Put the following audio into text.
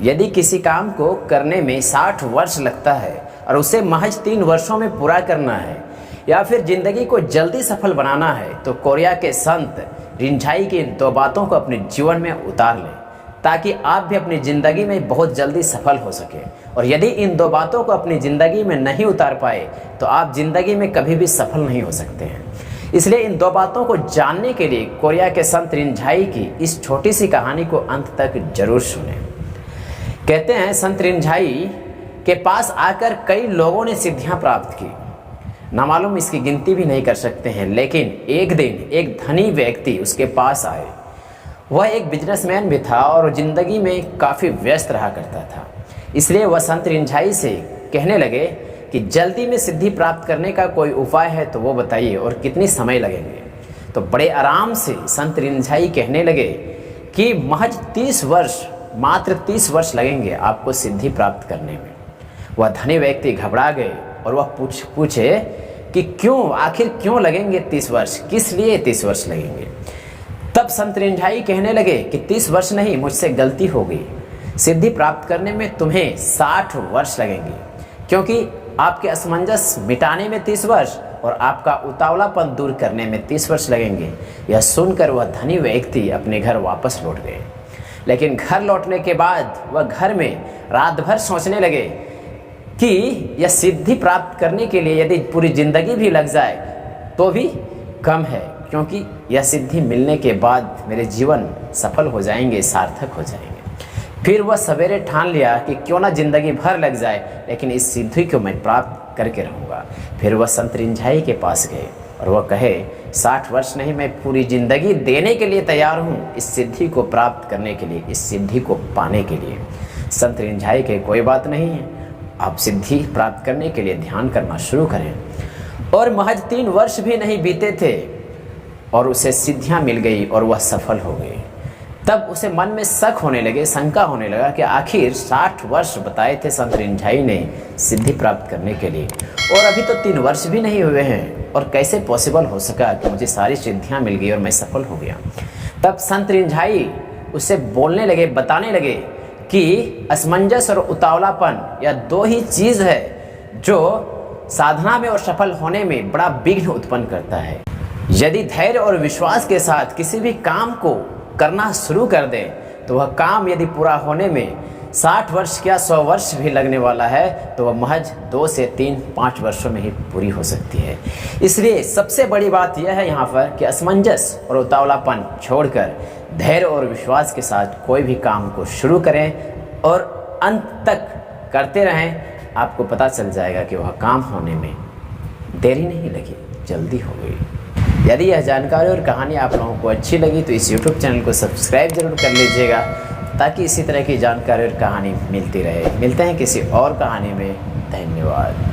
यदि किसी काम को करने में 60 वर्ष लगता है और उसे महज 3 वर्षों में पूरा करना है या फिर जिंदगी को जल्दी सफल बनाना है, तो कोरिया के संत रिनझाई की इन 2 बातों को अपने जीवन में उतार लें ताकि आप भी अपनी ज़िंदगी में बहुत जल्दी सफल हो सके। और यदि इन 2 बातों को अपनी ज़िंदगी में नहीं उतार पाए तो आप ज़िंदगी में कभी भी सफल नहीं हो सकते हैं। इसलिए इन 2 बातों को जानने के लिए कोरिया के संत रिनझाई की इस छोटी सी कहानी को अंत तक जरूर सुनें। कहते हैं, संत रिनझाई के पास आकर कई लोगों ने सिद्धियां प्राप्त की, ना मालूम इसकी गिनती भी नहीं कर सकते हैं। लेकिन एक दिन एक धनी व्यक्ति उसके पास आए। वह एक बिजनेसमैन भी था और ज़िंदगी में काफ़ी व्यस्त रहा करता था। इसलिए वह संत रिनझाई से कहने लगे कि जल्दी में सिद्धि प्राप्त करने का कोई उपाय है तो वो बताइए और कितनी समय लगेंगे। तो बड़े आराम से संत रिनझाई कहने लगे कि महज 30 वर्ष, मात्र 30 वर्ष लगेंगे आपको सिद्धि प्राप्त करने में। वह धनी व्यक्ति घबरा गए और वह पूछे कि क्यों, आखिर क्यों लगेंगे 30 वर्ष, किस लिए 30 वर्ष लगेंगे। तब संत रिनझाई कहने लगे कि 30 वर्ष नहीं, मुझसे गलती हो गई। सिद्धि प्राप्त करने में तुम्हें 60 वर्ष लगेंगे, क्योंकि आपके असमंजस मिटाने में 30 वर्ष और आपका उतावलापन दूर करने में 30 वर्ष लगेंगे। यह सुनकर वह धनी व्यक्ति अपने घर वापस लौट गए। लेकिन घर लौटने के बाद वह घर में रात भर सोचने लगे कि यह सिद्धि प्राप्त करने के लिए यदि पूरी जिंदगी भी लग जाए तो भी कम है, क्योंकि यह सिद्धि मिलने के बाद मेरे जीवन सफल हो जाएंगे, सार्थक हो जाएंगे। फिर वह सवेरे ठान लिया कि क्यों ना जिंदगी भर लग जाए, लेकिन इस सिद्धि को मैं प्राप्त करके रहूँगा। फिर वह संत रिनझाई के पास गए और वह कहे, 60 वर्ष नहीं, मैं पूरी ज़िंदगी देने के लिए तैयार हूँ इस सिद्धि को प्राप्त करने के लिए, इस सिद्धि को पाने के लिए। संत रिनझाई के कोई बात नहीं है, आप सिद्धि प्राप्त करने के लिए ध्यान करना शुरू करें। और महज 3 वर्ष भी नहीं बीते थे और उसे सिद्धियाँ मिल गई और वह सफल हो गई। तब उसे मन में शक होने लगे, शंका होने लगा कि आखिर 60 वर्ष बताए थे संत रिनझाई ने सिद्धि प्राप्त करने के लिए, और अभी तो 3 वर्ष भी नहीं हुए हैं, और कैसे पॉसिबल हो सका कि मुझे सारी सिद्धियां मिल गई और मैं सफल हो गया। तब संत रिनझाई उससे बोलने लगे, बताने लगे कि असमंजस और उतावलापन यह 2 ही चीज़ है जो साधना में और सफल होने में बड़ा विघ्न उत्पन्न करता है। यदि धैर्य और विश्वास के साथ किसी भी काम को करना शुरू कर दें तो वह काम यदि पूरा होने में 60 वर्ष क्या 100 वर्ष भी लगने वाला है तो वह महज 2 से 3-5 वर्षों में ही पूरी हो सकती है। इसलिए सबसे बड़ी बात यह है यहाँ पर कि असमंजस और उतावलापन छोड़कर धैर्य और विश्वास के साथ कोई भी काम को शुरू करें और अंत तक करते रहें। आपको पता चल जाएगा कि वह काम होने में देरी नहीं लगी, जल्दी हो गई। यदि यह जानकारी और कहानी आप लोगों को अच्छी लगी तो इस YouTube चैनल को सब्सक्राइब जरूर कर लीजिएगा, ताकि इसी तरह की जानकारी और कहानी मिलती रहे। मिलते हैं किसी और कहानी में। धन्यवाद।